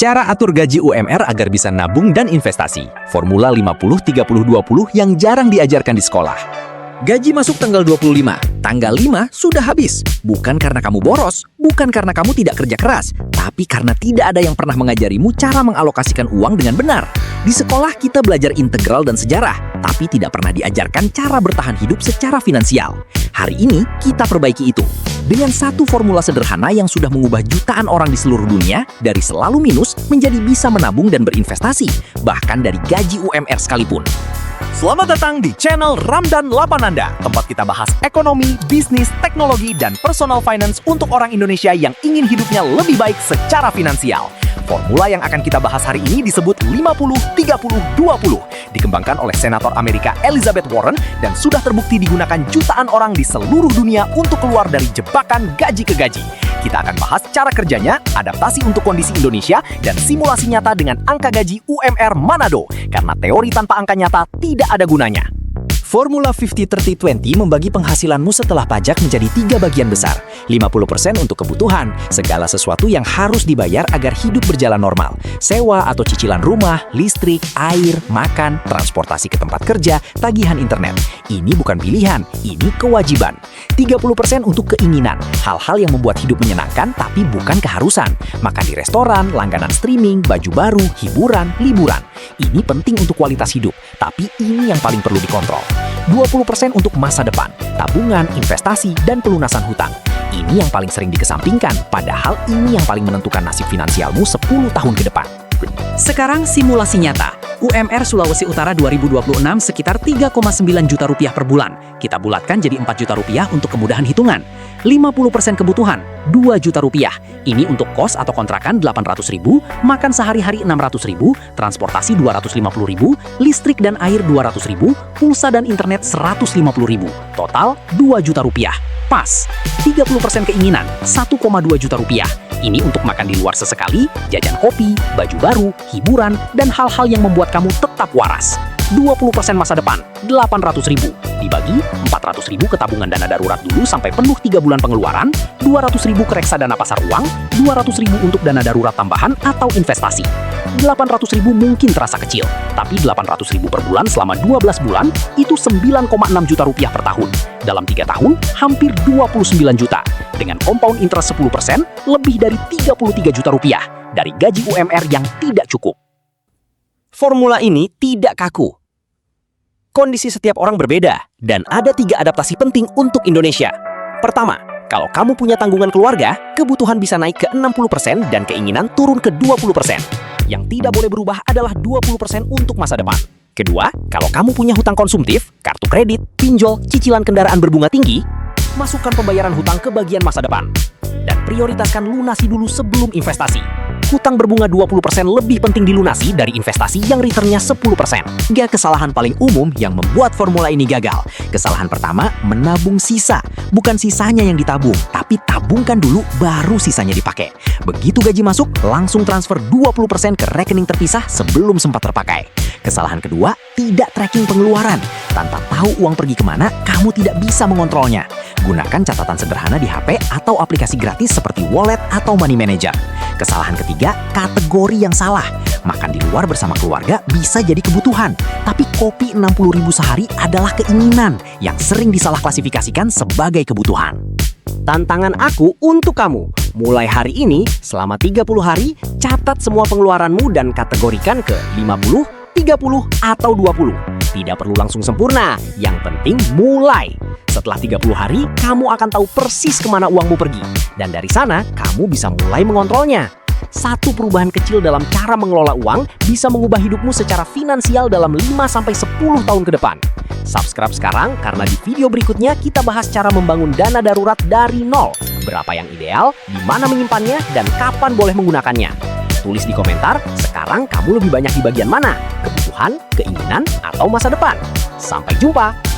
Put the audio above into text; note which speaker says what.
Speaker 1: Cara atur gaji UMR agar bisa nabung dan investasi. Formula 50-30-20 yang jarang diajarkan di sekolah. Gaji masuk tanggal 25, tanggal 5 sudah habis. Bukan karena kamu boros, bukan karena kamu tidak kerja keras, tapi karena tidak ada yang pernah mengajarimu cara mengalokasikan uang dengan benar. Di sekolah kita belajar integral dan sejarah, tapi tidak pernah diajarkan cara bertahan hidup secara finansial. Hari ini kita perbaiki itu dengan satu formula sederhana yang sudah mengubah jutaan orang di seluruh dunia dari selalu minus menjadi bisa menabung dan berinvestasi, bahkan dari gaji UMR sekalipun.
Speaker 2: Selamat datang di channel Ramdan Lapananda, tempat kita bahas ekonomi, bisnis, teknologi, dan personal finance untuk orang Indonesia yang ingin hidupnya lebih baik secara finansial. Formula yang akan kita bahas hari ini disebut 50-30-20, dikembangkan oleh Senator Amerika Elizabeth Warren dan sudah terbukti digunakan jutaan orang di seluruh dunia untuk keluar dari jebakan gaji ke gaji. Kita akan bahas cara kerjanya, adaptasi untuk kondisi Indonesia, dan simulasi nyata dengan angka gaji UMR Manado, karena teori tanpa angka nyata tidak ada gunanya.
Speaker 1: Formula 50-30-20 membagi penghasilanmu setelah pajak menjadi 3 bagian besar. 50% untuk kebutuhan, segala sesuatu yang harus dibayar agar hidup berjalan normal. Sewa atau cicilan rumah, listrik, air, makan, transportasi ke tempat kerja, tagihan internet. Ini bukan pilihan, ini kewajiban. 30% untuk keinginan, hal-hal yang membuat hidup menyenangkan tapi bukan keharusan. Makan di restoran, langganan streaming, baju baru, hiburan, liburan. Ini penting untuk kualitas hidup, tapi ini yang paling perlu dikontrol. 20% untuk masa depan, tabungan, investasi, dan pelunasan hutang. Ini yang paling sering dikesampingkan, padahal ini yang paling menentukan nasib finansialmu 10 tahun ke depan.
Speaker 3: Sekarang simulasi nyata. UMR Sulawesi Utara 2026 sekitar 3,9 juta rupiah per bulan. Kita bulatkan jadi 4 juta rupiah untuk kemudahan hitungan. 50% kebutuhan, 2 juta rupiah. Ini untuk kos atau kontrakan 800.000, makan sehari-hari 600.000, transportasi 250.000, listrik dan air 200.000, pulsa dan internet 150.000. Total 2 juta rupiah. Pas. 30% keinginan, 1,2 juta rupiah. Ini untuk makan di luar sesekali, jajan kopi, baju baru, hiburan, dan hal-hal yang membuat kamu tetap waras. 20% masa depan, 800.000. Dibagi, 400.000 ke tabungan dana darurat dulu sampai penuh 3 bulan pengeluaran, 200.000 ke reksadana pasar uang, 200.000 untuk dana darurat tambahan atau investasi. 800.000 mungkin terasa kecil, tapi 800.000 per bulan selama 12 bulan itu 9,6 juta rupiah per tahun. Dalam 3 tahun, hampir 29 juta. Dengan compound interest 10%, lebih dari 33 juta rupiah dari gaji UMR yang tidak cukup.
Speaker 1: Formula ini tidak kaku. Kondisi setiap orang berbeda, dan ada 3 adaptasi penting untuk Indonesia. Pertama, kalau kamu punya tanggungan keluarga, kebutuhan bisa naik ke 60% dan keinginan turun ke 20%. Yang tidak boleh berubah adalah 20% untuk masa depan. Kedua, kalau kamu punya hutang konsumtif, kartu kredit, pinjol, cicilan kendaraan berbunga tinggi, masukkan pembayaran hutang ke bagian masa depan. Dan prioritaskan lunasi dulu sebelum investasi. Hutang berbunga 20% lebih penting dilunasi dari investasi yang returnnya 10%. Gak kesalahan paling umum yang membuat formula ini gagal. Kesalahan pertama, menabung sisa. Bukan sisanya yang ditabung, tapi tabungkan dulu baru sisanya dipakai. Begitu gaji masuk, langsung transfer 20% ke rekening terpisah sebelum sempat terpakai. Kesalahan kedua, tidak tracking pengeluaran. Tanpa tahu uang pergi kemana, kamu tidak bisa mengontrolnya. Gunakan catatan sederhana di HP atau aplikasi gratis seperti Wallet atau Money Manager. Kesalahan ketiga, kategori yang salah. Makan di luar bersama keluarga bisa jadi kebutuhan, tapi kopi 60.000 sehari adalah keinginan yang sering disalah klasifikasikan sebagai kebutuhan. Tantangan aku untuk kamu. Mulai hari ini, selama 30 hari, catat semua pengeluaranmu dan kategorikan ke 50, 30, atau 20. Tidak perlu langsung sempurna, yang penting mulai. Setelah 30 hari, kamu akan tahu persis kemana uangmu pergi. Dan dari sana, kamu bisa mulai mengontrolnya. Satu perubahan kecil dalam cara mengelola uang bisa mengubah hidupmu secara finansial dalam 5-10 tahun ke depan. Subscribe sekarang karena di video berikutnya kita bahas cara membangun dana darurat dari nol. Berapa yang ideal, di mana menyimpannya, dan kapan boleh menggunakannya. Tulis di komentar, sekarang kamu lebih banyak di bagian mana? Kebutuhan, keinginan, atau masa depan? Sampai jumpa!